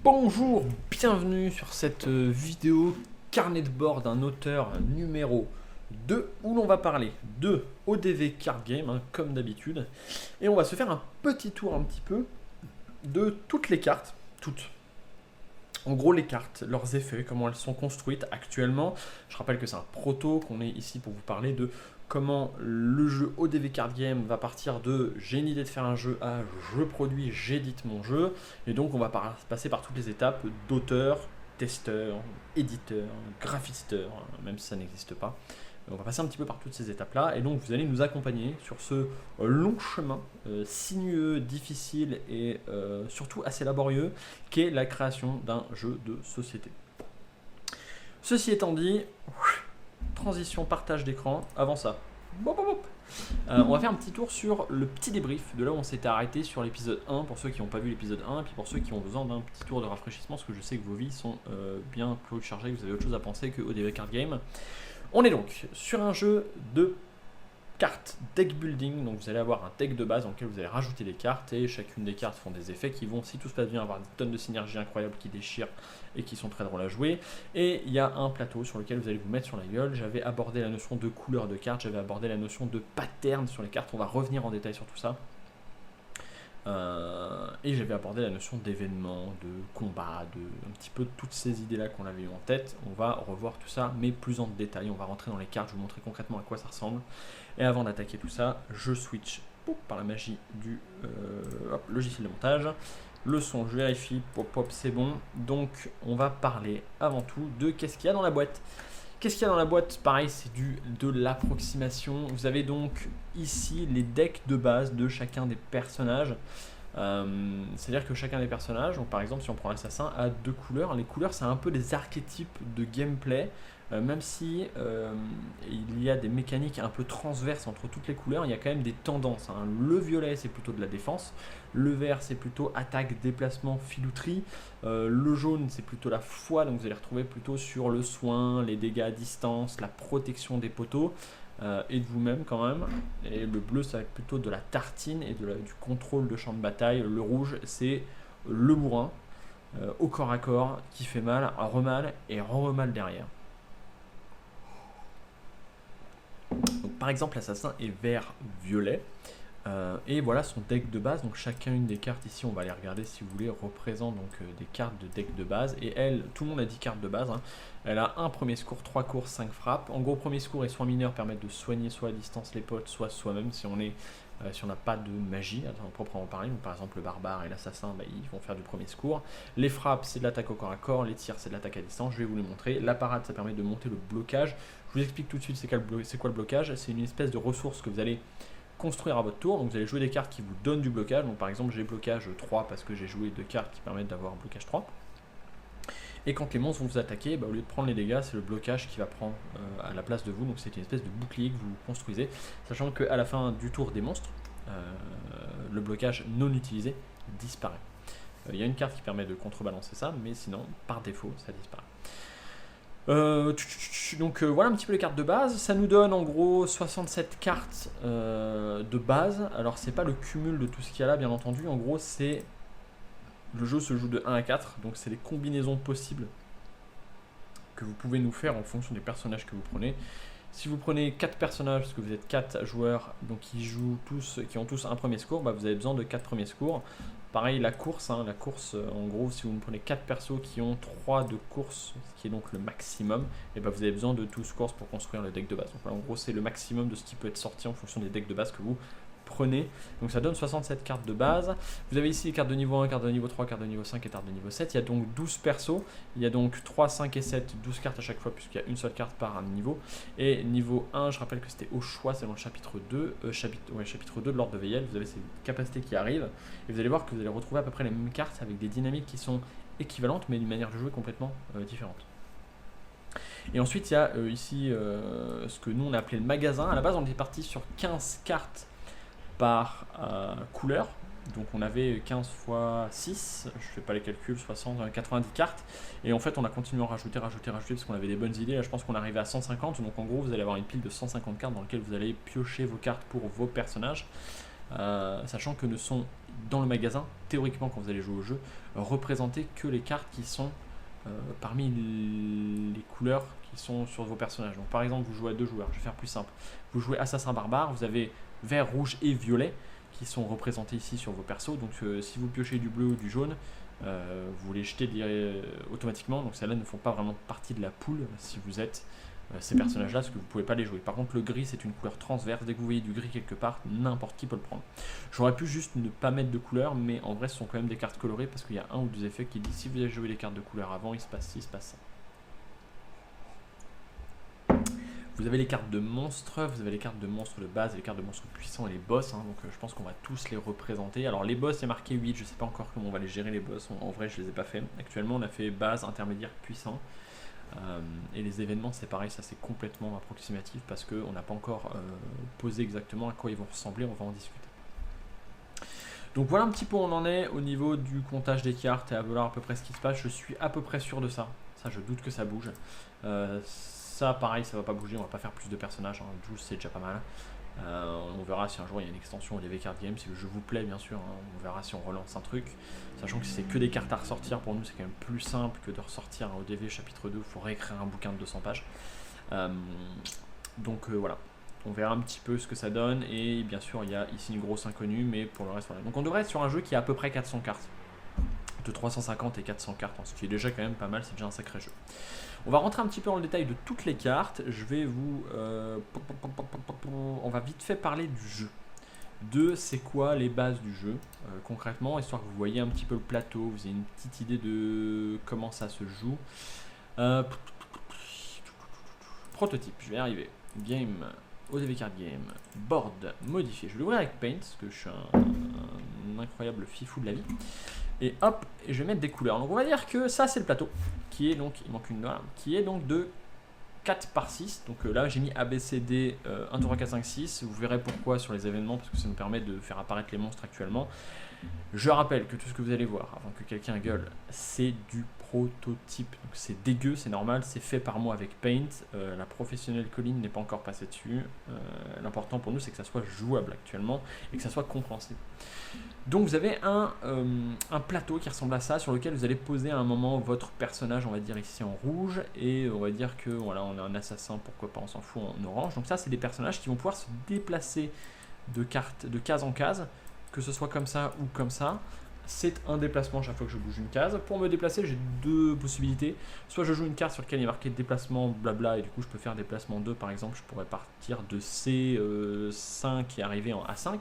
Bonjour, bienvenue sur cette vidéo carnet de bord d'un auteur numéro 2 où l'on va parler de ODV Card Game, comme d'habitude. Et on va se faire un petit tour un petit peu de toutes les cartes, toutes. En gros, les cartes, leurs effets, comment elles sont construites actuellement. Je rappelle que c'est un proto, qu'on est ici pour vous parler de comment le jeu ODV Card Game va partir de j'ai une idée de faire un jeu à je produis, j'édite mon jeu. Et donc, on va passer par toutes les étapes d'auteur, testeur, éditeur, graphisteur, même si ça n'existe pas. On va passer un petit peu par toutes ces étapes-là et donc vous allez nous accompagner sur ce long chemin sinueux, difficile et surtout assez laborieux qu'est la création d'un jeu de société. Ceci étant dit, transition partage d'écran, avant ça, on va faire un petit tour sur le petit débrief de là où on s'était arrêté sur l'épisode 1 pour ceux qui n'ont pas vu l'épisode 1 et puis pour ceux qui ont besoin d'un petit tour de rafraîchissement parce que je sais que vos vies sont bien plus chargées, que vous avez autre chose à penser que ODV Card Game. On est donc sur un jeu de cartes deck building, donc vous allez avoir un deck de base dans lequel vous allez rajouter des cartes et chacune des cartes font des effets qui vont, si tout se passe bien, avoir des tonnes de synergie incroyables qui déchirent et qui sont très drôles à jouer. Et il y a un plateau sur lequel vous allez vous mettre sur la gueule. J'avais abordé la notion de couleur de cartes, j'avais abordé la notion de pattern sur les cartes, on va revenir en détail sur tout ça. Et j'avais abordé la notion d'événement, de combat, de un petit peu toutes ces idées-là qu'on avait eu en tête. On va revoir tout ça, mais plus en détail. On va rentrer dans les cartes, je vais vous montrer concrètement à quoi ça ressemble. Et avant d'attaquer tout ça, je switch par la magie du logiciel de montage. Le son, je vérifie, pop, c'est bon. Donc, on va parler avant tout de qu'est-ce qu'il y a dans la boîte. Qu'est-ce qu'il y a dans la boîte? Pareil, c'est de l'approximation. Vous avez donc ici les decks de base de chacun des personnages. C'est-à-dire que chacun des personnages, donc par exemple si on prend l'assassin, a deux couleurs. Les couleurs, c'est un peu des archétypes de gameplay. Même si il y a des mécaniques un peu transverses entre toutes les couleurs, il y a quand même des tendances. Le violet, c'est plutôt de la défense. Le vert, c'est plutôt attaque, déplacement, filouterie. Le jaune, c'est plutôt la foi. Donc vous allez retrouver plutôt sur le soin, les dégâts à distance, la protection des poteaux et de vous-même quand même. Et le bleu, ça va être plutôt de la tartine et du contrôle de champ de bataille. Le rouge, c'est le bourrin au corps à corps qui fait mal, remal et re-remal derrière. Donc, par exemple, l'assassin est vert-violet. Et voilà son deck de base. Donc chacune des cartes ici, on va les regarder si vous voulez, représente donc des cartes de deck de base. Et elle, tout le monde a 10 cartes de base. Elle a un premier secours, 3 courses, 5 frappes. En gros, premier secours et soins mineurs permettent de soigner soit à distance les potes, soit soi-même si on n'a pas de magie à proprement parler. Donc, par exemple, le barbare et l'assassin, ils vont faire du premier secours. Les frappes, c'est de l'attaque au corps à corps. Les tirs, c'est de l'attaque à distance. Je vais vous les montrer. La parade, ça permet de monter le blocage. Je vous explique tout de suite c'est quoi le blocage. C'est une espèce de ressource que vous allez construire à votre tour. Donc vous allez jouer des cartes qui vous donnent du blocage. Donc par exemple, j'ai blocage 3 parce que j'ai joué 2 cartes qui permettent d'avoir un blocage 3. Et quand les monstres vont vous attaquer, au lieu de prendre les dégâts, c'est le blocage qui va prendre à la place de vous. Donc c'est une espèce de bouclier que vous construisez. Sachant qu'à la fin du tour des monstres, le blocage non utilisé disparaît. Il y a une carte qui permet de contrebalancer ça, mais sinon, par défaut, ça disparaît. Donc voilà un petit peu les cartes de base. Ça nous donne en gros 67 cartes de base. Alors c'est pas le cumul de tout ce qu'il y a là, bien entendu. En gros, le jeu se joue de 1 à 4, donc c'est les combinaisons possibles que vous pouvez nous faire en fonction des personnages que vous prenez. Si vous prenez 4 personnages, parce que vous êtes 4 joueurs, donc qui ont tous un premier secours, vous avez besoin de 4 premiers secours. Pareil, la course, en gros, si vous prenez 4 persos qui ont 3 de course, ce qui est donc le maximum, et vous avez besoin de 12 courses pour construire le deck de base. Donc en gros, c'est le maximum de ce qui peut être sorti en fonction des decks de base que vous prenez. Donc ça donne 67 cartes de base. Vous avez ici les cartes de niveau 1, cartes de niveau 3, cartes de niveau 5 et cartes de niveau 7. Il y a donc 12 persos. Il y a donc 3, 5 et 7, 12 cartes à chaque fois puisqu'il y a une seule carte par niveau. Et niveau 1, je rappelle que c'était au choix, c'est dans le chapitre 2. Chapitre 2 de l'ordre de Veyel. Vous avez ces capacités qui arrivent. Et vous allez voir que vous allez retrouver à peu près les mêmes cartes avec des dynamiques qui sont équivalentes mais d'une manière de jouer complètement différente. Et ensuite, il y a ici ce que nous on a appelé le magasin. À la base, on était parti sur 15 cartes par couleur. Donc on avait 15 x 6, je fais pas les calculs, 60, 90 cartes. Et en fait on a continué à rajouter parce qu'on avait des bonnes idées. Là je pense qu'on est arrivé à 150. Donc en gros vous allez avoir une pile de 150 cartes dans laquelle vous allez piocher vos cartes pour vos personnages. sachant que ne sont dans le magasin, théoriquement quand vous allez jouer au jeu, représentées que les cartes qui sont parmi les couleurs qui sont sur vos personnages. Donc par exemple, vous jouez à 2 joueurs, je vais faire plus simple. Vous jouez assassin barbare, vous avez vert, rouge et violet qui sont représentés ici sur vos persos. Donc si vous piochez du bleu ou du jaune, vous les jetez automatiquement. Donc celles-là ne font pas vraiment partie de la poule si vous êtes ces personnages-là, parce que vous ne pouvez pas les jouer. Par contre, le gris, c'est une couleur transverse. Dès que vous voyez du gris quelque part, n'importe qui peut le prendre. J'aurais pu juste ne pas mettre de couleur, mais en vrai, ce sont quand même des cartes colorées, parce qu'il y a un ou deux effets qui disent si vous avez joué les cartes de couleur avant, il se passe ci, il se passe ça. Vous avez les cartes de monstres, vous avez les cartes de monstres de base, les cartes de monstres puissants et les boss, donc je pense qu'on va tous les représenter. Alors les boss, il y a marqué 8, je ne sais pas encore comment on va les gérer les boss, en vrai je ne les ai pas fait. Actuellement on a fait base, intermédiaire, puissant. Et les événements c'est pareil, ça c'est complètement approximatif parce qu'on n'a pas encore posé exactement à quoi ils vont ressembler, on va en discuter. Donc voilà un petit peu où on en est au niveau du comptage des cartes et à voir à peu près ce qui se passe. Je suis à peu près sûr de ça, je doute que ça bouge. Ça pareil, ça va pas bouger, on va pas faire plus de personnages, 12 c'est déjà pas mal. On verra si un jour il y a une extension au DV Card Game, si le jeu vous plaît bien sûr, on verra si on relance un truc. Sachant que si c'est que des cartes à ressortir, pour nous c'est quand même plus simple que de ressortir un ODV chapitre 2, il faut réécrire un bouquin de 200 pages. Voilà, on verra un petit peu ce que ça donne, et bien sûr il y a ici une grosse inconnue, mais pour le reste voilà. Donc on devrait être sur un jeu qui a à peu près 400 cartes, de 350 et 400 cartes, ce qui est déjà quand même pas mal, c'est déjà un sacré jeu. On va rentrer un petit peu dans le détail de toutes les cartes. Je vais vous... on va vite fait parler du jeu. De c'est quoi les bases du jeu, concrètement, histoire que vous voyez un petit peu le plateau, vous ayez une petite idée de comment ça se joue. Prototype, je vais y arriver. Game, ODV Card Game, board modifié. Je vais l'ouvrir avec Paint, parce que je suis un incroyable fifou de la vie. Et hop, et je vais mettre des couleurs. Donc on va dire que ça c'est le plateau, qui est donc, il manque une là, qui est donc de 4 par 6. Donc là j'ai mis ABCD 1, 2, 3, 4, 5, 6. Vous verrez pourquoi sur les événements, parce que ça nous permet de faire apparaître les monstres actuellement. Je rappelle que tout ce que vous allez voir, avant que quelqu'un gueule, c'est du prototype. Donc c'est dégueu, c'est normal, c'est fait par moi avec Paint. La professionnelle Colline n'est pas encore passée dessus. L'important pour nous c'est que ça soit jouable actuellement et que ça soit compréhensible. Donc vous avez un plateau qui ressemble à ça, sur lequel vous allez poser à un moment votre personnage, on va dire ici en rouge, et on va dire que voilà, on est un assassin, pourquoi pas, on s'en fout, en orange. Donc ça c'est des personnages qui vont pouvoir se déplacer de case en case, que ce soit comme ça ou comme ça. C'est un déplacement chaque fois que je bouge une case. Pour me déplacer, j'ai deux possibilités. Soit je joue une carte sur laquelle il est marqué déplacement blabla, et du coup je peux faire déplacement 2 par exemple. Je pourrais partir de C5 et arriver en A5.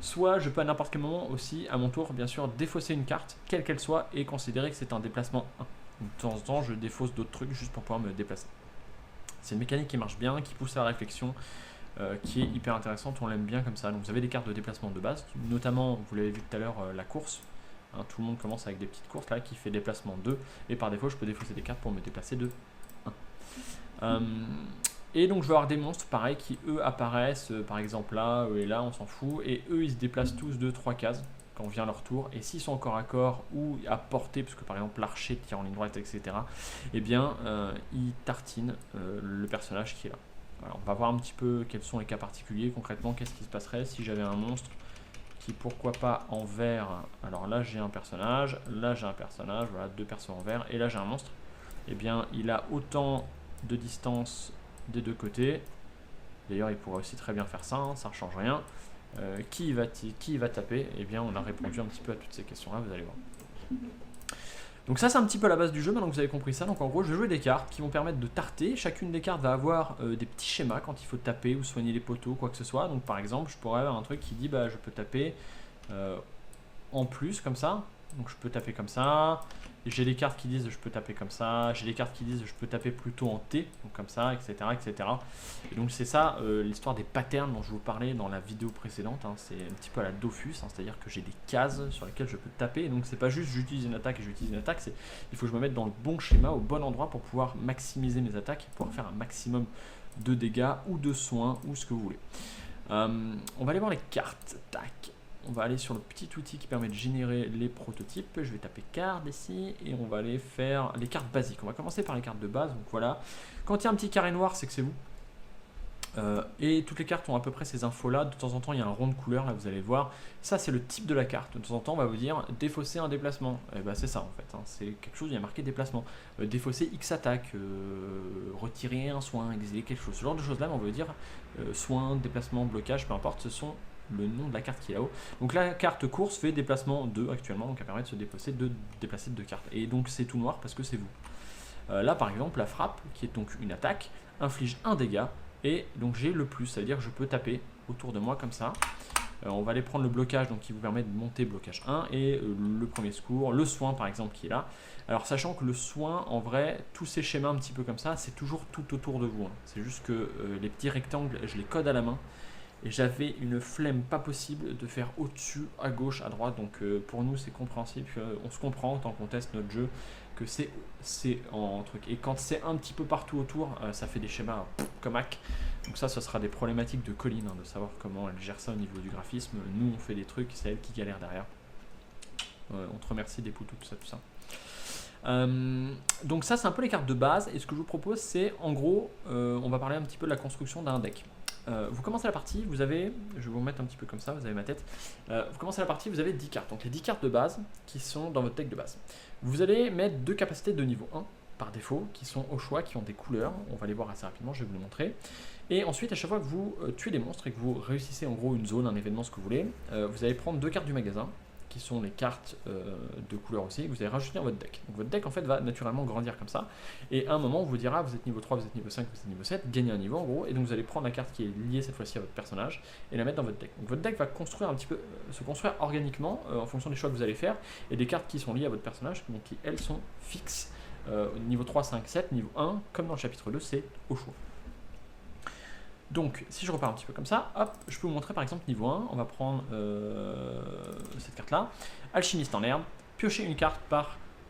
Soit je peux à n'importe quel moment aussi, à mon tour, bien sûr, défausser une carte, quelle qu'elle soit, et considérer que c'est un déplacement 1. Donc, de temps en temps, je défausse d'autres trucs juste pour pouvoir me déplacer. C'est une mécanique qui marche bien, qui pousse à la réflexion, qui est hyper intéressante, on l'aime bien comme ça. Donc vous avez des cartes de déplacement de base, notamment, vous l'avez vu tout à l'heure, la course. Tout le monde commence avec des petites courses là qui fait déplacement 2, et par défaut je peux défausser des cartes pour me déplacer de 1. Et donc je vais avoir des monstres pareil qui eux apparaissent par exemple là, eux et là, on s'en fout, et eux ils se déplacent tous de 3 cases quand vient leur tour, et s'ils sont encore à corps ou à portée, parce que par exemple l'archer tire en ligne droite, etc., et bien ils tartinent le personnage qui est là. Alors, on va voir un petit peu quels sont les cas particuliers, concrètement qu'est-ce qui se passerait si j'avais un monstre qui, pourquoi pas, en vert. Alors là j'ai un personnage, là j'ai un personnage, voilà, deux persos en vert, et là j'ai un monstre. Et bien il a autant de distance des deux côtés. D'ailleurs il pourrait aussi très bien faire ça, ça ne change rien. Qui va taper? Et bien on a répondu un petit peu à toutes ces questions là, vous allez voir. Donc ça c'est un petit peu la base du jeu, maintenant que vous avez compris ça. Donc en gros je vais jouer des cartes qui vont permettre de tarter. Chacune des cartes va avoir des petits schémas quand il faut taper ou soigner les poteaux, quoi que ce soit. Donc par exemple je pourrais avoir un truc qui dit bah je peux taper en plus comme ça. Donc je peux taper comme ça. J'ai des cartes qui disent je peux taper comme ça. J'ai des cartes qui disent je peux taper plutôt en T, donc comme ça, etc. etc. Et donc c'est ça l'histoire des patterns dont je vous parlais dans la vidéo précédente. C'est un petit peu à la Dofus, c'est-à-dire que j'ai des cases sur lesquelles je peux taper. Et donc c'est pas juste j'utilise une attaque et j'utilise une attaque, il faut que je me mette dans le bon schéma, au bon endroit pour pouvoir maximiser mes attaques, pour pouvoir faire un maximum de dégâts ou de soins ou ce que vous voulez. On va aller voir les cartes. Tac. On va aller sur le petit outil qui permet de générer les prototypes. Je vais taper carte ici et on va aller faire les cartes basiques. On va commencer par les cartes de base. Donc voilà, quand il y a un petit carré noir, c'est que c'est vous. Et toutes les cartes ont à peu près ces infos là. De temps en temps il y a un rond de couleur là, vous allez voir. Ça c'est le type de la carte. De temps en temps on va vous dire défausser un déplacement. Et bah c'est ça en fait, hein. C'est quelque chose, il y a marqué déplacement. Défausser X attaque, retirer un soin, exiler quelque chose. Ce genre de choses là, on veut dire soin, déplacement, blocage, peu importe, ce sont le nom de la carte qui est là-haut. Donc la carte course fait déplacement 2 actuellement, donc elle permet de se déplacer de 2 cartes. Et donc c'est tout noir parce que c'est vous. Là par exemple la frappe, qui est donc une attaque, inflige un dégât. Et donc j'ai le plus, ça veut dire que je peux taper autour de moi comme ça. On va aller prendre le blocage, donc qui vous permet de monter blocage 1 et le premier secours, le soin par exemple qui est là. Alors sachant que le soin, en vrai, tous ces schémas un petit peu comme ça, c'est toujours tout autour de vous, hein. C'est juste que les petits rectangles, je les code à la main. Et j'avais une flemme pas possible de faire au-dessus, à gauche, à droite. Donc pour nous c'est compréhensible, on se comprend tant qu'on teste notre jeu que c'est en truc. Et quand c'est un petit peu partout autour, ça fait des schémas comme hack. Donc ça sera des problématiques de Colline, hein, de savoir comment elle gère ça au niveau du graphisme. Nous on fait des trucs, c'est elle qui galère derrière. On te remercie des poutous, tout ça. Donc ça c'est un peu les cartes de base. Et ce que je vous propose c'est en gros, on va parler un petit peu de la construction d'un deck. Vous commencez la partie, vous avez, je vais vous mettre un petit peu comme ça, vous avez ma tête. Vous commencez la partie, vous avez 10 cartes. Donc les 10 cartes de base qui sont dans votre deck de base. Vous allez mettre 2 capacités de niveau 1 par défaut qui sont au choix, qui ont des couleurs. On va les voir assez rapidement, je vais vous le montrer. Et ensuite, à chaque fois que vous tuez des monstres et que vous réussissez en gros une zone, un événement, ce que vous voulez, vous allez prendre 2 cartes du magasin qui sont les cartes de couleur aussi, que vous allez rajouter dans votre deck. Donc votre deck en fait va naturellement grandir comme ça, et à un moment on vous dira vous êtes niveau 3, vous êtes niveau 5, vous êtes niveau 7, gagnez un niveau en gros, et donc vous allez prendre la carte qui est liée cette fois-ci à votre personnage et la mettre dans votre deck. Donc votre deck va construire un petit peu, se construire organiquement en fonction des choix que vous allez faire, et des cartes qui sont liées à votre personnage, donc qui elles sont fixes, niveau 3, 5, 7, niveau 1, comme dans le chapitre 2, c'est au choix. Donc, si je repars un petit peu comme ça, hop, je peux vous montrer par exemple niveau 1, on va prendre cette carte-là, Alchimiste en herbe, piocher une carte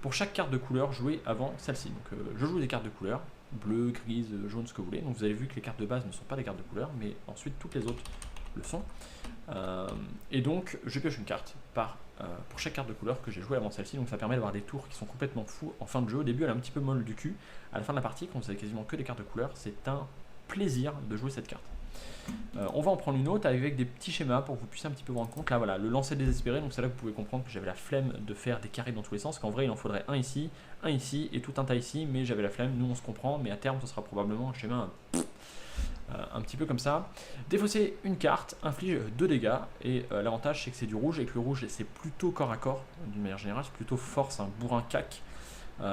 pour chaque carte de couleur jouée avant celle-ci. Donc, je joue des cartes de couleur, bleu, grise, jaune, ce que vous voulez. Donc, vous avez vu que les cartes de base ne sont pas des cartes de couleur, mais ensuite toutes les autres le sont. Et donc, je pioche une carte pour chaque carte de couleur que j'ai jouée avant celle-ci. Donc, ça permet d'avoir des tours qui sont complètement fous en fin de jeu. Au début, elle est un petit peu molle du cul. À la fin de la partie, quand vous avez quasiment que des cartes de couleur, c'est un plaisir de jouer cette carte. On va en prendre une autre avec des petits schémas pour que vous puissiez un petit peu vous rendre compte. Là voilà, le lancer désespéré, donc c'est là que vous pouvez comprendre que j'avais la flemme de faire des carrés dans tous les sens, qu'en vrai il en faudrait un ici et tout un tas ici, mais j'avais la flemme, nous on se comprend, mais à terme ce sera probablement un schéma un petit peu comme ça. Défausser une carte inflige 2 dégâts, et l'avantage c'est que c'est du rouge, et que le rouge c'est plutôt corps à corps, d'une manière générale, c'est plutôt force, un bourrin cac.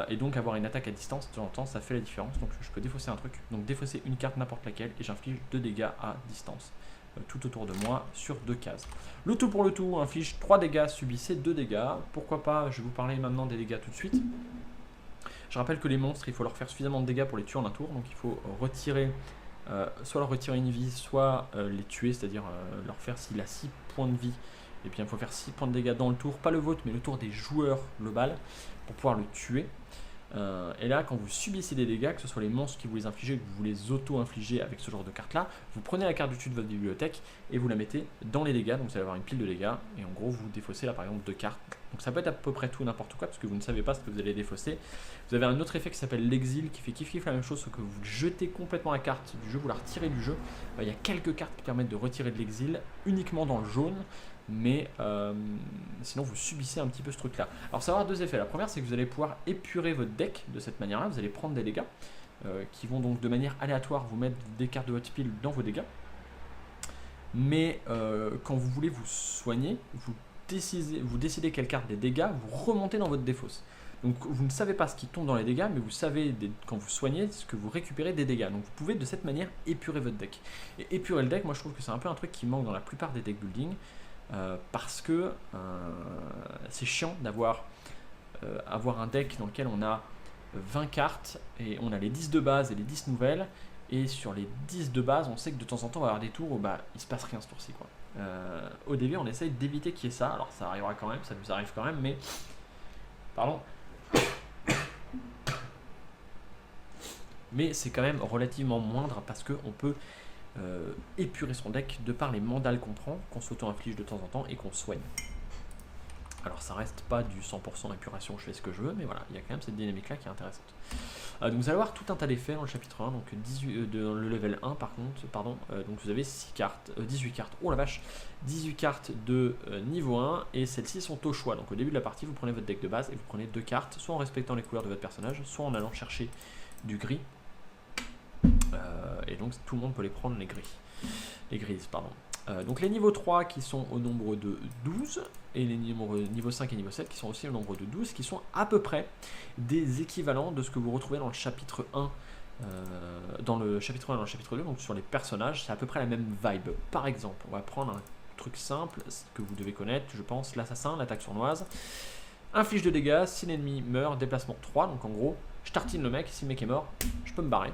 Et donc avoir une attaque à distance de temps en temps ça fait la différence, donc je peux défausser un truc, donc défausser une carte n'importe laquelle et j'inflige 2 dégâts à distance tout autour de moi sur 2 cases. Le tout pour le tout inflige 3 dégâts, subissez 2 dégâts, pourquoi pas, je vais vous parler maintenant des dégâts tout de suite. Je rappelle que les monstres il faut leur faire suffisamment de dégâts pour les tuer en un tour, donc il faut retirer soit leur retirer une vie, soit les tuer, c'est-à-dire leur faire, s'il a 6 points de vie, et bien il faut faire 6 points de dégâts dans le tour, pas le vôtre mais le tour des joueurs global, pour pouvoir le tuer. Et là quand vous subissez des dégâts, que ce soit les monstres qui vous les infligez, que vous les auto-infligez avec ce genre de carte là, vous prenez la carte du dessus de votre bibliothèque et vous la mettez dans les dégâts, donc vous allez avoir une pile de dégâts, et en gros vous défaussez là par exemple 2 cartes, donc ça peut être à peu près tout n'importe quoi parce que vous ne savez pas ce que vous allez défausser. Vous avez un autre effet qui s'appelle l'exil qui fait kiff la même chose, sauf que vous jetez complètement la carte du jeu, vous la retirez du jeu. Il y a quelques cartes qui permettent de retirer de l'exil uniquement dans le jaune, mais sinon vous subissez un petit peu ce truc là. Alors ça va avoir 2 effets. La première c'est que vous allez pouvoir épurer votre deck de cette manière là, vous allez prendre des dégâts qui vont donc de manière aléatoire vous mettre des cartes de votre pile dans vos dégâts, mais quand vous voulez vous soigner, vous décidez quelle carte des dégâts vous remontez dans votre défausse. Donc vous ne savez pas ce qui tombe dans les dégâts, mais vous savez quand vous soignez ce que vous récupérez des dégâts. Donc vous pouvez de cette manière épurer votre deck. Et épurer le deck, moi je trouve que c'est un peu un truc qui manque dans la plupart des deck building, parce que c'est chiant d'avoir un deck dans lequel on a 20 cartes et on a les 10 de base et les 10 nouvelles, et sur les 10 de base on sait que de temps en temps on va avoir des tours où il se passe rien ce tour-ci quoi. Au début on essaye d'éviter qu'il y ait ça, alors ça arrivera quand même, ça nous arrive quand même, mais pardon, mais c'est quand même relativement moindre parce qu'on peut épurer son deck de par les mandales qu'on prend, qu'on s'auto-inflige de temps en temps et qu'on soigne. Alors ça reste pas du 100% épuration, je fais ce que je veux, mais voilà, il y a quand même cette dynamique là qui est intéressante. Donc vous allez avoir tout un tas d'effets dans le chapitre 1, donc 18, dans le level 1 par contre, pardon, donc vous avez 6 cartes, 18 cartes, oh la vache, 18 cartes de niveau 1, et celles-ci sont au choix. Donc au début de la partie, vous prenez votre deck de base et vous prenez 2 cartes, soit en respectant les couleurs de votre personnage, soit en allant chercher du gris. Et donc tout le monde peut les prendre, les grises, pardon. Donc les niveaux 3 qui sont au nombre de 12 et les niveaux 5 et niveau 7 qui sont aussi au nombre de 12, qui sont à peu près des équivalents de ce que vous retrouvez dans le chapitre 1, dans le chapitre 1 et dans le chapitre 2, donc sur les personnages, c'est à peu près la même vibe. Par exemple, on va prendre un truc simple que vous devez connaître, je pense, l'assassin, l'attaque sournoise, inflige de dégâts, si l'ennemi meurt, déplacement 3, donc en gros, je tartine le mec, si le mec est mort, je peux me barrer.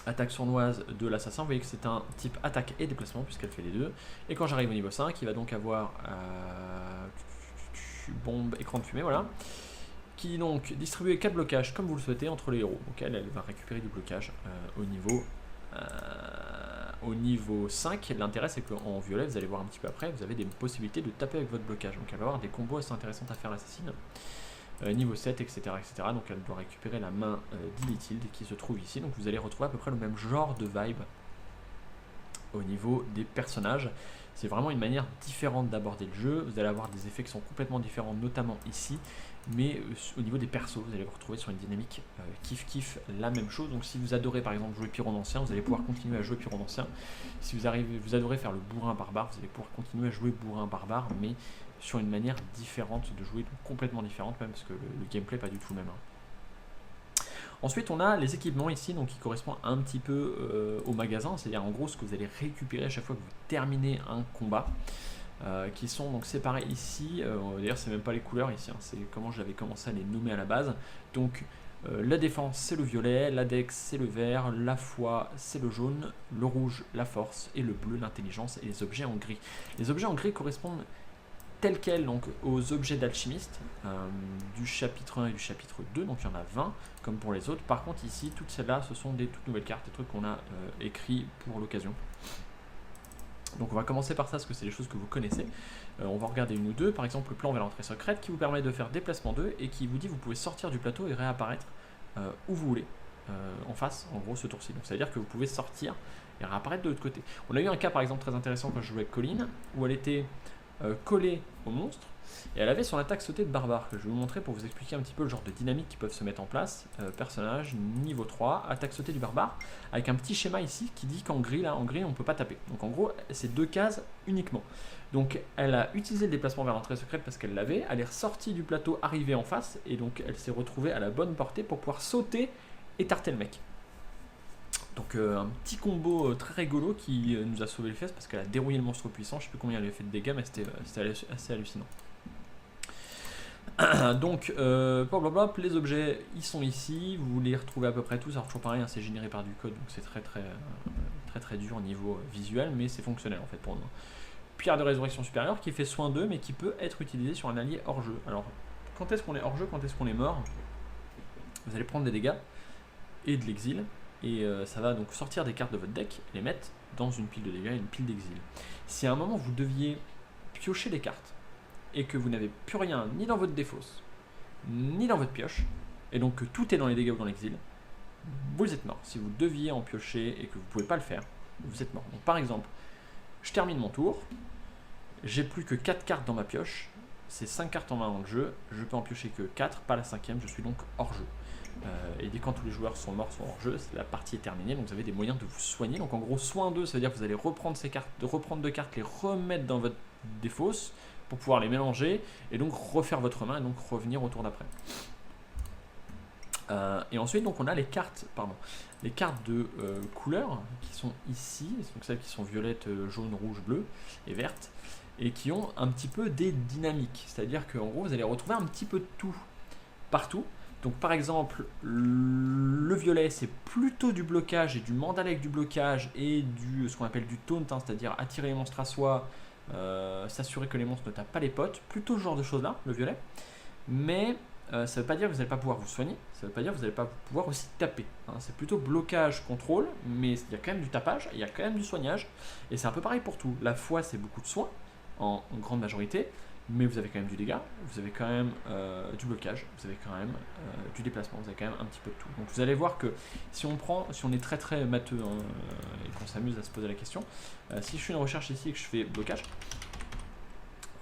Attaque sournoise de l'assassin, vous voyez que c'est un type attaque et déplacement puisqu'elle fait les deux. Et quand j'arrive au niveau 5, il va donc avoir bombe, écran de fumée, voilà. Qui donc distribue 4 blocages comme vous le souhaitez entre les héros. Donc elle va récupérer du blocage au niveau 5. L'intérêt c'est qu'en violet, vous allez voir un petit peu après, vous avez des possibilités de taper avec votre blocage. Donc elle va avoir des combos assez intéressants à faire l'assassine. Niveau 7, etc., etc. Donc elle doit récupérer la main d'Illithilde qui se trouve ici. Donc vous allez retrouver à peu près le même genre de vibe au niveau des personnages. C'est vraiment une manière différente d'aborder le jeu. Vous allez avoir des effets qui sont complètement différents, notamment ici. Mais au niveau des persos, vous allez vous retrouver sur une dynamique kiff-kiff la même chose. Donc si vous adorez par exemple jouer pyromancien, vous allez pouvoir continuer à jouer pyromancien. Si vous adorez faire le bourrin barbare, vous allez pouvoir continuer à jouer bourrin barbare, mais sur une manière différente de jouer, donc complètement différente même, parce que le gameplay n'est pas du tout le même. Ensuite, on a les équipements ici, donc qui correspondent un petit peu au magasin, c'est-à-dire en gros ce que vous allez récupérer à chaque fois que vous terminez un combat, qui sont donc séparés ici. D'ailleurs, c'est même pas les couleurs ici, hein, c'est comment j'avais commencé à les nommer à la base. Donc, la défense, c'est le violet, la dex, c'est le vert, la foi, c'est le jaune, le rouge, la force, et le bleu, l'intelligence, et les objets en gris. Les objets en gris correspondent tels quels donc aux objets d'alchimiste du chapitre 1 et du chapitre 2, donc il y en a 20 comme pour les autres. Par contre ici, toutes celles-là, ce sont des toutes nouvelles cartes, des trucs qu'on a écrits pour l'occasion. Donc on va commencer par ça, parce que c'est des choses que vous connaissez. On va regarder une ou deux, par exemple le plan vers l'entrée secrète, qui vous permet de faire déplacement 2, et qui vous dit que vous pouvez sortir du plateau et réapparaître où vous voulez, en face, en gros ce tour-ci. Donc ça veut dire que vous pouvez sortir et réapparaître de l'autre côté. On a eu un cas par exemple très intéressant quand je jouais avec Colline, où elle était collée au monstre, et elle avait son attaque sautée de barbare, que je vais vous montrer pour vous expliquer un petit peu le genre de dynamique qui peuvent se mettre en place. Personnage niveau 3, attaque sautée du barbare, avec un petit schéma ici qui dit qu'en gris, là, en gris on ne peut pas taper. Donc en gros, c'est 2 cases uniquement. Donc elle a utilisé le déplacement vers l'entrée secrète parce qu'elle l'avait, elle est ressortie du plateau, arrivée en face, et donc elle s'est retrouvée à la bonne portée pour pouvoir sauter et tarter le mec. Donc un petit combo très rigolo qui nous a sauvé les fesses parce qu'elle a dérouillé le monstre puissant. Je sais plus combien elle avait fait de dégâts, mais c'était assez hallucinant. Donc blablabla, les objets ils sont ici, vous les retrouvez à peu près tous. Alors toujours pareil, hein, c'est généré par du code, donc c'est très dur au niveau visuel, mais c'est fonctionnel en fait pour nous. Pierre de résurrection supérieure qui fait soin d'eux, mais qui peut être utilisé sur un allié hors jeu. Alors quand est-ce qu'on est hors jeu, quand est-ce qu'on est mort? Vous allez prendre des dégâts et de l'exil. Et ça va donc sortir des cartes de votre deck et les mettre dans une pile de dégâts et une pile d'exil. Si à un moment vous deviez piocher des cartes et que vous n'avez plus rien ni dans votre défausse ni dans votre pioche, et donc que tout est dans les dégâts ou dans l'exil, vous êtes mort. Si vous deviez en piocher et que vous ne pouvez pas le faire, vous êtes mort. Donc par exemple, je termine mon tour, j'ai plus que 4 cartes dans ma pioche, c'est 5 cartes en main dans le jeu, je peux en piocher que 4, pas la 5e, je suis donc hors jeu. Et dès quand tous les joueurs sont morts, sont hors jeu, la partie est terminée, donc vous avez des moyens de vous soigner. Donc en gros, soin 2, ça veut dire que vous allez reprendre ces cartes, reprendre 2 cartes, les remettre dans votre défausse pour pouvoir les mélanger et donc refaire votre main et donc revenir au tour d'après. Et ensuite, donc on a les cartes de couleurs qui sont ici, donc celles qui sont violettes, jaune, rouge, bleu et verte, et qui ont un petit peu des dynamiques. C'est-à-dire qu'en gros, vous allez retrouver un petit peu de tout partout. Donc par exemple, le violet c'est plutôt du blocage et du mandala avec du blocage et ce qu'on appelle du taunt, hein, c'est-à-dire attirer les monstres à soi, s'assurer que les monstres ne tapent pas les potes, plutôt ce genre de choses là, le violet. Mais ça ne veut pas dire que vous n'allez pas pouvoir vous soigner, ça ne veut pas dire que vous n'allez pas pouvoir aussi taper. Hein. C'est plutôt blocage, contrôle, mais il y a quand même du tapage, il y a quand même du soignage, et c'est un peu pareil pour tout. La foi c'est beaucoup de soins, en grande majorité. mais vous avez quand même du dégât, vous avez quand même du blocage, vous avez quand même du déplacement, vous avez quand même un petit peu de tout. Donc vous allez voir que si on est très très matheux et qu'on s'amuse à se poser la question, si je fais une recherche ici et que je fais blocage,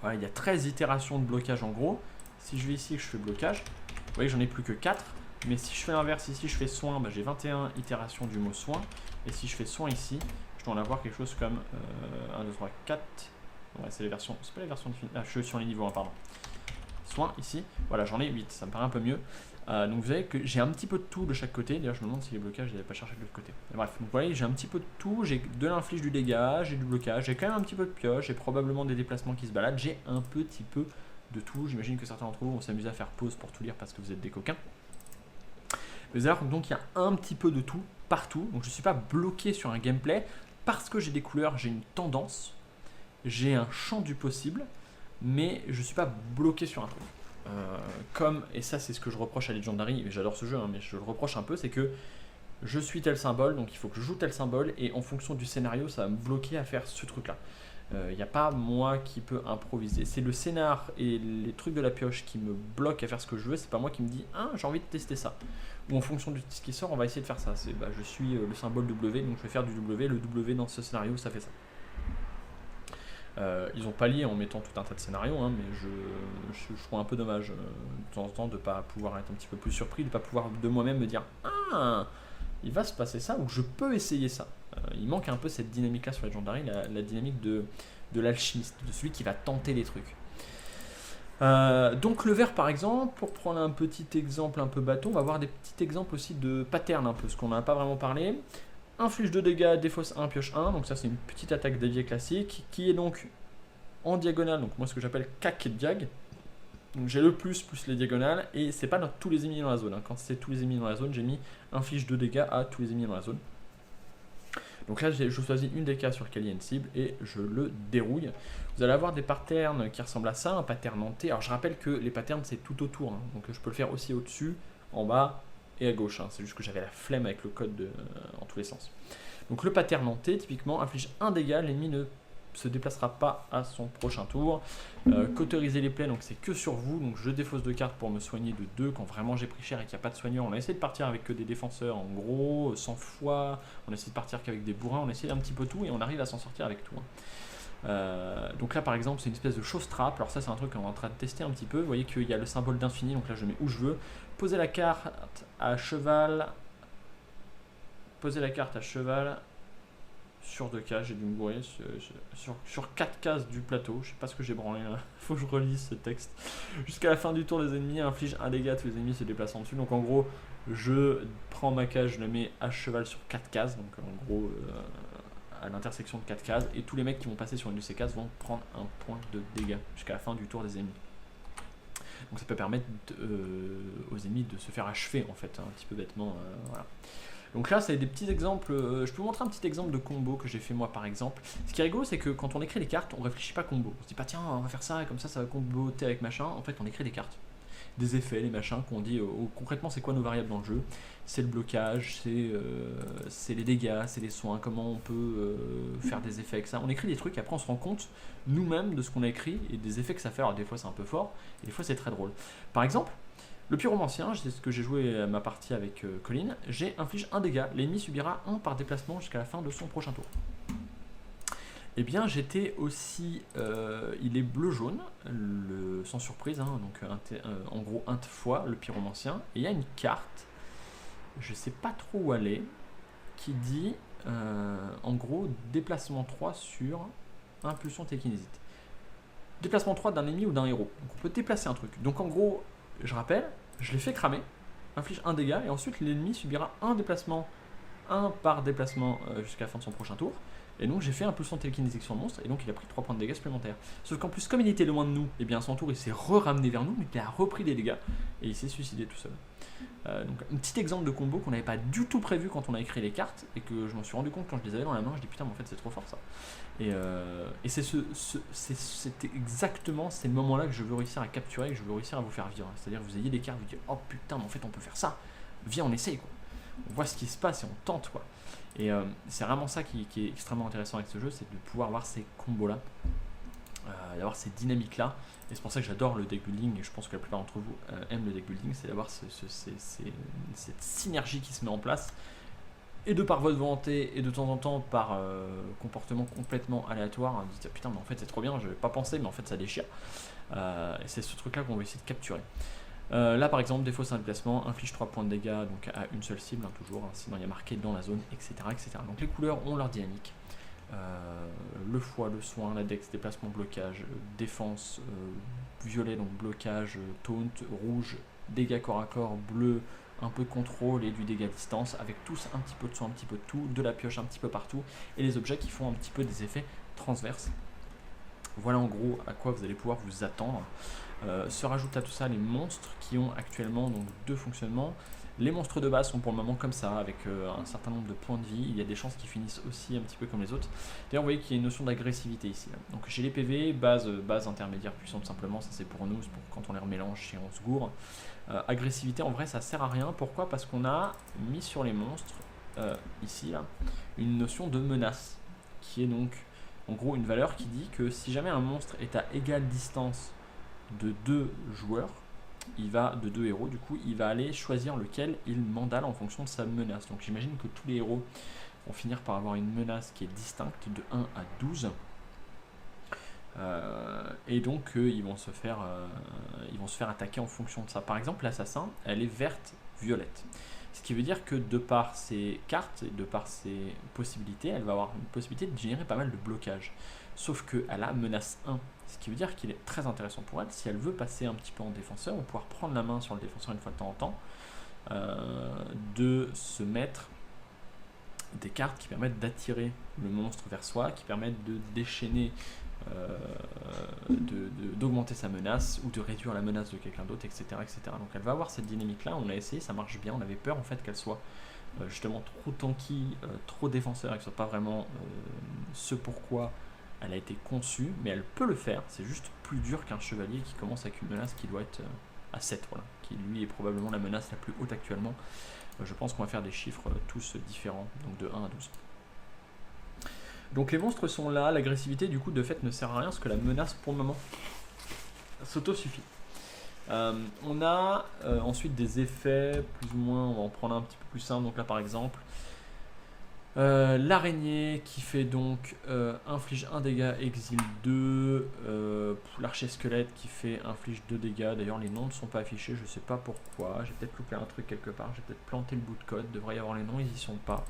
voilà, il y a 13 itérations de blocage en gros. Si je vais ici et que je fais blocage, vous voyez que j'en ai plus que 4, mais si je fais l'inverse ici, je fais soin, bah, j'ai 21 itérations du mot soin, et si je fais soin ici, je dois en avoir quelque chose comme 1, 2, 3, 4. Ouais, c'est les versions, c'est pas les versions définies. Ah, je suis sur les niveaux 1, pardon. Soin ici, voilà, j'en ai 8, ça me paraît un peu mieux. Donc vous voyez que j'ai un petit peu de tout de chaque côté. D'ailleurs, je me demande si les blocages, je n'avais pas cherché de l'autre côté. Mais bref, donc vous voyez, j'ai un petit peu de tout. J'ai de l'inflige du dégât, j'ai du blocage, j'ai quand même un petit peu de pioche, j'ai probablement des déplacements qui se baladent. J'ai un petit peu de tout. J'imagine que certains d'entre vous vont s'amuser à faire pause pour tout lire parce que vous êtes des coquins. Vous allez voir, donc il y a un petit peu de tout partout. Donc je ne suis pas bloqué sur un gameplay parce que j'ai des couleurs, j'ai une tendance. J'ai un champ du possible, mais je ne suis pas bloqué sur un truc. Et ça c'est ce que je reproche à Legendary, j'adore ce jeu, hein, mais je le reproche un peu, c'est que je suis tel symbole, donc il faut que je joue tel symbole, et en fonction du scénario, ça va me bloquer à faire ce truc-là. Il n'y a pas moi qui peut improviser. C'est le scénar et les trucs de la pioche qui me bloquent à faire ce que je veux, c'est pas moi qui me dis « Ah, j'ai envie de tester ça ». Ou en fonction de ce qui sort, on va essayer de faire ça. Je suis le symbole W, donc je vais faire du W, le W dans ce scénario, ça fait ça. Ils ont pallié en mettant tout un tas de scénarios, hein, mais je trouve un peu dommage de temps en temps de ne pas pouvoir être un petit peu plus surpris, de ne pas pouvoir de moi-même me dire « Ah, il va se passer ça ou je peux essayer ça ». Il manque un peu cette dynamique-là sur Legendary, la dynamique de l'alchimiste, de celui qui va tenter les trucs. Donc le vert par exemple, pour prendre un petit exemple un peu bâton, on va voir des petits exemples aussi de patterns un peu, ce qu'on n'a pas vraiment parlé. Inflige de dégâts, défausse 1, pioche 1, donc ça c'est une petite attaque déviée classique, qui est donc en diagonale, donc moi ce que j'appelle cac diag. Donc j'ai le plus les diagonales, et c'est pas dans tous les ennemis dans la zone, hein. Quand c'est tous les ennemis dans la zone, j'ai mis inflige de dégâts à tous les ennemis dans la zone. Donc là je choisis une des cas sur lequel il y a une cible, et je le dérouille. Vous allez avoir des patterns qui ressemblent à ça, un pattern hanté. Alors je rappelle que les patterns c'est tout autour, hein. Donc je peux le faire aussi au-dessus, en bas, et à gauche, hein. C'est juste que j'avais la flemme avec le code en tous les sens. Donc le pattern hanté, typiquement, inflige 1 dégât, l'ennemi ne se déplacera pas à son prochain tour. Cauteriser les plaies, donc c'est que sur vous, donc je défausse 2 cartes pour me soigner de 2 quand vraiment j'ai pris cher et qu'il n'y a pas de soigneur. On a essayé de partir avec que des défenseurs, en gros, sans foi, on a essayé de partir qu'avec des bourrins, on a essayé un petit peu tout et on arrive à s'en sortir avec tout, hein. Donc là par exemple c'est une espèce de chose trap, alors ça c'est un truc qu'on est en train de tester un petit peu. Vous voyez qu'il y a le symbole d'infini, donc là je mets où je veux. Poser la carte à cheval sur 2 cases, j'ai dû me bourrer sur 4 cases du plateau, je sais pas ce que j'ai branlé là, faut que je relise ce texte. Jusqu'à la fin du tour, les ennemis infligent 1 dégât, tous les ennemis se déplacent en dessus. Donc en gros je prends ma case, je la mets à cheval sur 4 cases, donc en gros à l'intersection de 4 cases, et tous les mecs qui vont passer sur une de ces cases vont prendre un point de dégâts jusqu'à la fin du tour des ennemis. Donc ça peut permettre aux ennemis de se faire achever en fait, hein, un petit peu bêtement, voilà. Donc là c'est des petits exemples, je peux vous montrer un petit exemple de combo que j'ai fait moi par exemple. Ce qui est rigolo c'est que quand on écrit les cartes, on réfléchit pas combo. On se dit pas tiens on va faire ça et comme ça va comboter avec machin. En fait on écrit des cartes, des effets, les machins, qu'on dit concrètement c'est quoi nos variables dans le jeu. C'est le blocage, c'est les dégâts, c'est les soins, comment on peut faire des effets avec ça. On écrit des trucs et après on se rend compte nous-mêmes de ce qu'on a écrit et des effets que ça fait. Alors des fois c'est un peu fort et des fois c'est très drôle. Par exemple, le pyromancien, c'est ce que j'ai joué à ma partie avec Colin, j'ai inflige 1 dégât, l'ennemi subira 1 par déplacement jusqu'à la fin de son prochain tour. Eh bien j'étais aussi, il est bleu-jaune, sans surprise, hein, donc en gros int fois le pyromancien, et il y a une carte, je sais pas trop où elle est, qui dit en gros déplacement 3 sur impulsion télékinésite. Déplacement 3 d'un ennemi ou d'un héros, donc on peut déplacer un truc. Donc en gros, je rappelle, je l'ai fait cramer, inflige 1 dégât, et ensuite l'ennemi subira 1 déplacement, 1 par déplacement jusqu'à la fin de son prochain tour. Et donc j'ai fait impulsion télékinésique sur le monstre, et donc il a pris 3 points de dégâts supplémentaires. Sauf qu'en plus, comme il était loin de nous, et bien à son tour il s'est ramené vers nous, mais il a repris des dégâts, et il s'est suicidé tout seul. Donc un petit exemple de combo qu'on n'avait pas du tout prévu quand on a écrit les cartes, et que je m'en suis rendu compte quand je les avais dans la main, je dis putain mais en fait c'est trop fort ça. Et c'est exactement ces moments-là que je veux réussir à capturer, que je veux réussir à vous faire vivre. C'est-à-dire que vous ayez des cartes, vous dites oh putain mais en fait on peut faire ça, viens on essaye quoi. On voit ce qui se passe et on tente quoi. Et c'est vraiment ça qui est extrêmement intéressant avec ce jeu, c'est de pouvoir avoir ces combos là. d'avoir ces dynamiques-là. Et c'est pour ça que j'adore le deck building, et je pense que la plupart d'entre vous aiment le deck building, c'est d'avoir cette synergie qui se met en place, et de par votre volonté, et de temps en temps par comportement complètement aléatoire, hein, dites putain mais en fait c'est trop bien, je n'avais pas pensé, mais en fait ça déchire. Et c'est ce truc là qu'on va essayer de capturer. Là par exemple, défaut c'est un déplacement, inflige 3 points de dégâts donc à une seule cible, hein, toujours, hein, sinon il y a marqué dans la zone, etc., etc. Donc les couleurs ont leur dynamique. Le foie, le soin, la dex, déplacement, blocage, défense, violet donc blocage, taunt, rouge, dégâts corps à corps, bleu, un peu de contrôle et du dégât à distance, avec tous un petit peu de soin, un petit peu de tout, de la pioche un petit peu partout, et les objets qui font un petit peu des effets transverses. Voilà en gros à quoi vous allez pouvoir vous attendre. Se rajoutent à tout ça les monstres qui ont actuellement donc 2 fonctionnements. Les monstres de base sont pour le moment comme ça, avec un certain nombre de points de vie. Il y a des chances qu'ils finissent aussi un petit peu comme les autres. D'ailleurs, vous voyez qu'il y a une notion d'agressivité ici. Là. Donc j'ai les PV, base intermédiaire, puissante simplement, ça c'est pour nous, c'est pour quand on les remélange si on se gourre. Agressivité, en vrai, ça sert à rien. Pourquoi? Parce qu'on a mis sur les monstres, ici, là, une notion de menace, qui est donc, en gros, une valeur qui dit que si jamais un monstre est à égale distance de 2 joueurs, il va de 2 héros, du coup il va aller choisir lequel il mandale en fonction de sa menace. Donc j'imagine que tous les héros vont finir par avoir une menace qui est distincte de 1 à 12. Et donc ils vont se faire attaquer en fonction de ça. Par exemple, l'assassin, elle est verte violette, ce qui veut dire que de par ses cartes et de par ses possibilités, elle va avoir une possibilité de générer pas mal de blocages, sauf qu'elle a menace 1, ce qui veut dire qu'il est très intéressant pour elle, si elle veut passer un petit peu en défenseur, ou pouvoir prendre la main sur le défenseur une fois de temps en temps, de se mettre des cartes qui permettent d'attirer le monstre vers soi, qui permettent de déchaîner, d'augmenter sa menace ou de réduire la menace de quelqu'un d'autre, etc., etc. Donc elle va avoir cette dynamique là, on a essayé, ça marche bien, on avait peur en fait qu'elle soit justement trop tanky, trop défenseur, et que ce soit pas vraiment ce pourquoi elle a été conçue, mais elle peut le faire, c'est juste plus dur qu'un chevalier qui commence avec une menace qui doit être à 7, voilà, qui lui est probablement la menace la plus haute actuellement. Je pense qu'on va faire des chiffres tous différents, donc de 1 à 12. Donc les monstres sont là, l'agressivité du coup de fait ne sert à rien parce que la menace pour le moment s'auto-suffit. On a ensuite des effets plus ou moins, on va en prendre un petit peu plus simple. Donc là par exemple, l'araignée qui fait donc inflige 1 dégât, exile 2, l'archer squelette qui fait inflige 2 dégâts. D'ailleurs les noms ne sont pas affichés, je sais pas pourquoi, j'ai peut-être loupé un truc quelque part, j'ai peut-être planté le bout de code, devrait y avoir les noms, ils y sont pas.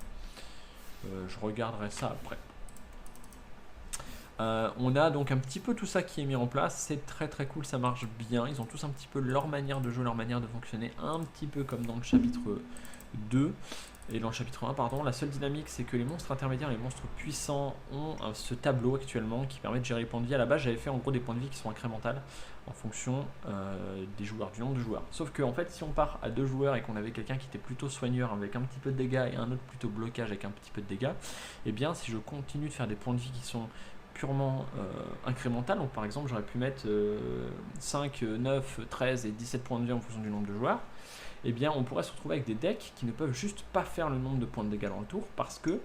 Je regarderai ça après. On a donc un petit peu tout ça qui est mis en place, c'est très très cool, ça marche bien, ils ont tous un petit peu leur manière de jouer, leur manière de fonctionner, un petit peu comme dans le chapitre 2 et dans le chapitre 1 pardon. La seule dynamique c'est que les monstres intermédiaires et les monstres puissants ont ce tableau actuellement qui permet de gérer les points de vie. À la base j'avais fait en gros des points de vie qui sont incrémentales en fonction des joueurs, du nombre de joueurs, sauf que en fait si on part à 2 joueurs et qu'on avait quelqu'un qui était plutôt soigneur avec un petit peu de dégâts et un autre plutôt blocage avec un petit peu de dégâts, et bien si je continue de faire des points de vie qui sont purement incrémental, donc par exemple j'aurais pu mettre 5, 9, 13 et 17 points de vie en fonction du nombre de joueurs, et bien on pourrait se retrouver avec des decks qui ne peuvent juste pas faire le nombre de points de dégâts dans le tour parce que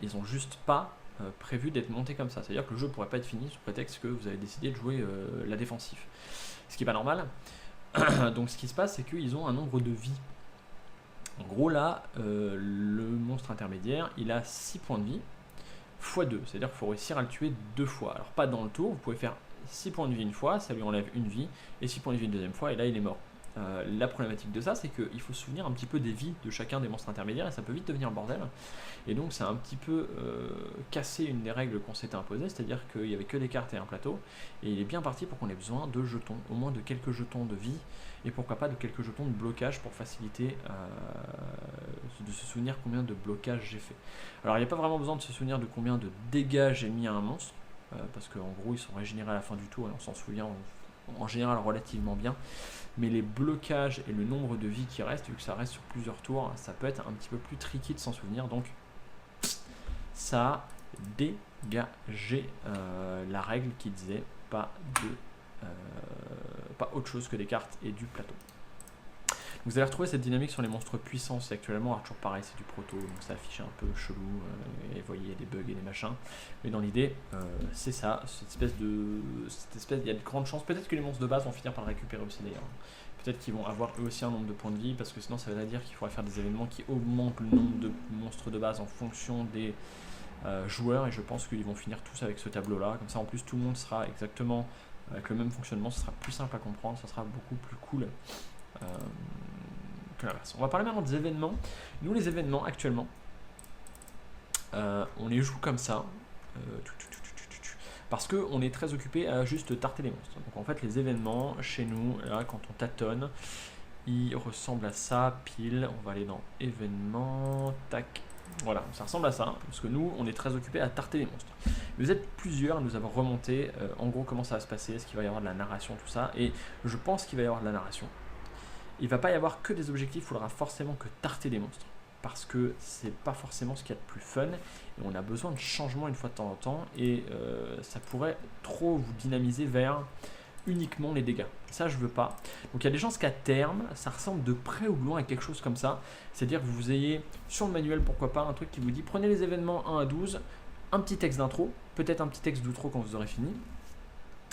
ils ont juste pas prévu d'être montés comme ça, c'est à dire que le jeu pourrait pas être fini sous prétexte que vous avez décidé de jouer la défensif, ce qui est pas normal. Donc ce qui se passe c'est qu'ils ont un nombre de vie. En gros là le monstre intermédiaire il a 6 points de vie x2, c'est-à-dire qu'il faut réussir à le tuer 2 fois. Alors pas dans le tour, vous pouvez faire 6 points de vie une fois, ça lui enlève une vie, et 6 points de vie une deuxième fois, et là il est mort. La problématique de ça, c'est qu'il faut se souvenir un petit peu des vies de chacun des monstres intermédiaires, et ça peut vite devenir le bordel. Et donc c'est un petit peu casser une des règles qu'on s'était imposées, c'est-à-dire qu'il n'y avait que des cartes et un plateau, et il est bien parti pour qu'on ait besoin de jetons, au moins de quelques jetons de vie, et pourquoi pas de quelques jetons de blocage pour faciliter de se souvenir combien de blocages j'ai fait. Alors il n'y a pas vraiment besoin de se souvenir de combien de dégâts j'ai mis à un monstre, parce qu'en gros ils sont régénérés à la fin du tour et on s'en souvient en général relativement bien, mais les blocages et le nombre de vies qui restent, vu que ça reste sur plusieurs tours, ça peut être un petit peu plus tricky de s'en souvenir, donc ça a dégagé la règle qui disait pas autre chose que des cartes et du plateau. Vous allez retrouver cette dynamique sur les monstres puissants. C'est actuellement toujours pareil, c'est du proto, donc ça affiche un peu chelou, et vous voyez, il y a des bugs et des machins. Mais dans l'idée, c'est ça, il y a de grandes chances. Peut-être que les monstres de base vont finir par le récupérer aussi d'ailleurs. Peut-être qu'ils vont avoir eux aussi un nombre de points de vie, parce que sinon ça veut dire qu'il faudrait faire des événements qui augmentent le nombre de monstres de base en fonction des joueurs, et je pense qu'ils vont finir tous avec ce tableau là. Comme ça en plus tout le monde sera exactement avec le même fonctionnement, ce sera plus simple à comprendre, ça sera beaucoup plus cool que l'inverse. On va parler maintenant des événements. Nous les événements actuellement, on les joue comme ça. Parce qu'on est très occupé à juste tarter les monstres. Donc en fait les événements chez nous, là quand on tâtonne, ils ressemblent à ça, pile. On va aller dans événements, tac. Voilà, ça ressemble à ça, parce que nous on est très occupé à tarter les monstres. Vous êtes plusieurs à nous avoir remonté en gros comment ça va se passer, est-ce qu'il va y avoir de la narration, tout ça, et je pense qu'il va y avoir de la narration. Il ne va pas y avoir que des objectifs, il faudra forcément que tarter des monstres. Parce que c'est pas forcément ce qu'il y a de plus fun, et on a besoin de changement une fois de temps en temps, et ça pourrait trop vous dynamiser vers uniquement les dégâts. Ça je veux pas. Donc il y a des chances qu'à terme, ça ressemble de près ou de loin à quelque chose comme ça. C'est-à-dire que vous ayez sur le manuel, pourquoi pas, un truc qui vous dit prenez les événements 1 à 12, un petit texte d'intro, peut-être un petit texte d'outro quand vous aurez fini.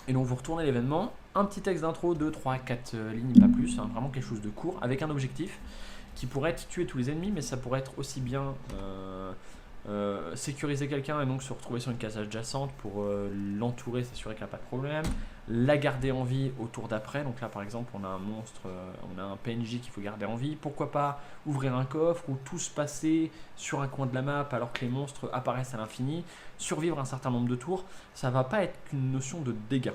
Et donc vous retournez l'événement, un petit texte d'intro, 2, 3, 4 lignes, pas plus, hein, vraiment quelque chose de court, avec un objectif qui pourrait être tuer tous les ennemis, mais ça pourrait être aussi bien sécuriser quelqu'un et donc se retrouver sur une case adjacente pour l'entourer, s'assurer qu'elle n'a pas de problème, la garder en vie au tour d'après. Donc là par exemple on a un monstre, on a un PNJ qu'il faut garder en vie, pourquoi pas ouvrir un coffre ou tous passer sur un coin de la map alors que les monstres apparaissent à l'infini, survivre un certain nombre de tours. Ça va pas être qu'une notion de dégâts,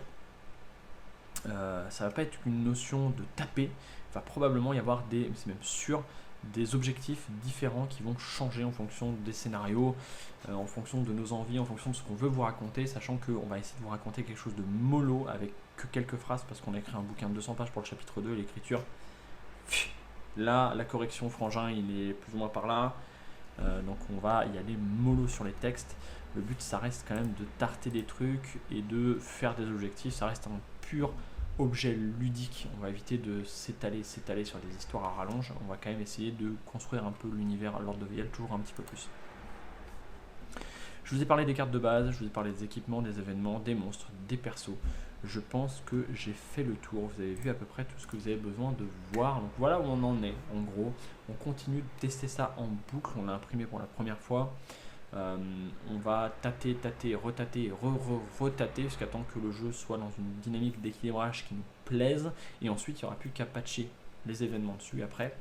ça va pas être qu'une notion de taper, il va probablement y avoir des, c'est même sûr, des objectifs différents qui vont changer en fonction des scénarios, en fonction de nos envies, en fonction de ce qu'on veut vous raconter, sachant qu'on va essayer de vous raconter quelque chose de mollo avec que quelques phrases parce qu'on a écrit un bouquin de 200 pages pour le chapitre 2, l'écriture. Là, la correction frangin, il est plus ou moins par là, donc on va y aller mollo sur les textes. Le but, ça reste quand même de tarter des trucs et de faire des objectifs, ça reste un pur objet ludique, on va éviter de s'étaler sur des histoires à rallonge, on va quand même essayer de construire un peu l'univers à l'ordre de VL toujours un petit peu plus. Je vous ai parlé des cartes de base, je vous ai parlé des équipements, des événements, des monstres, des persos. Je pense que j'ai fait le tour, vous avez vu à peu près tout ce que vous avez besoin de voir. Donc voilà où on en est en gros, on continue de tester ça en boucle, on l'a imprimé pour la première fois. On va tâter, retater et retater jusqu'à temps que le jeu soit dans une dynamique d'équilibrage qui nous plaise, et ensuite il n'y aura plus qu'à patcher les événements dessus. Après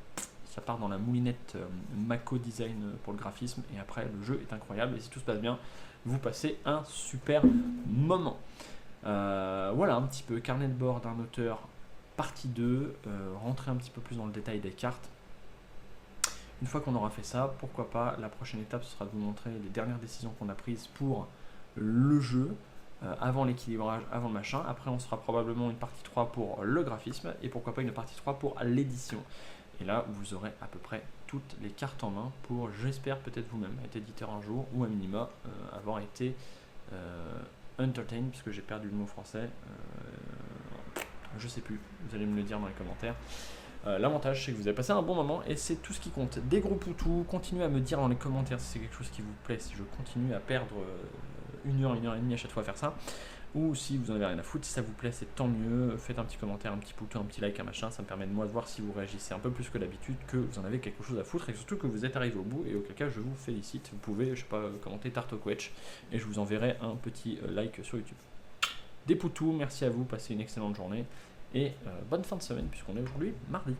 ça part dans la moulinette Mako Design pour le graphisme, et après le jeu est incroyable, et si tout se passe bien vous passez un super moment. Voilà un petit peu carnet de bord d'un auteur partie 2, rentrer un petit peu plus dans le détail des cartes. Une fois qu'on aura fait ça, pourquoi pas, la prochaine étape ce sera de vous montrer les dernières décisions qu'on a prises pour le jeu, avant l'équilibrage, avant le machin. Après on sera probablement une partie 3 pour le graphisme, et pourquoi pas une partie 3 pour l'édition. Et là vous aurez à peu près toutes les cartes en main pour, j'espère, peut-être vous-même être éditeur un jour, ou à minima avoir été entertained, puisque j'ai perdu le mot français, je sais plus, vous allez me le dire dans les commentaires. L'avantage c'est que vous avez passé un bon moment et c'est tout ce qui compte. Des gros poutous, continuez à me dire dans les commentaires si c'est quelque chose qui vous plaît, si je continue à perdre 1 heure et demie à chaque fois à faire ça, ou si vous en avez rien à foutre. Si ça vous plaît, c'est tant mieux, faites un petit commentaire, un petit poutou, un petit like, un machin, ça me permet de moi de voir si vous réagissez un peu plus que d'habitude, que vous en avez quelque chose à foutre, et surtout que vous êtes arrivé au bout, et auquel cas je vous félicite. Vous pouvez, je sais pas, commenter Tartoquetch et je vous enverrai un petit like sur YouTube. Des poutous, merci à vous, passez une excellente journée. Et bonne fin de semaine puisqu'on est aujourd'hui mardi.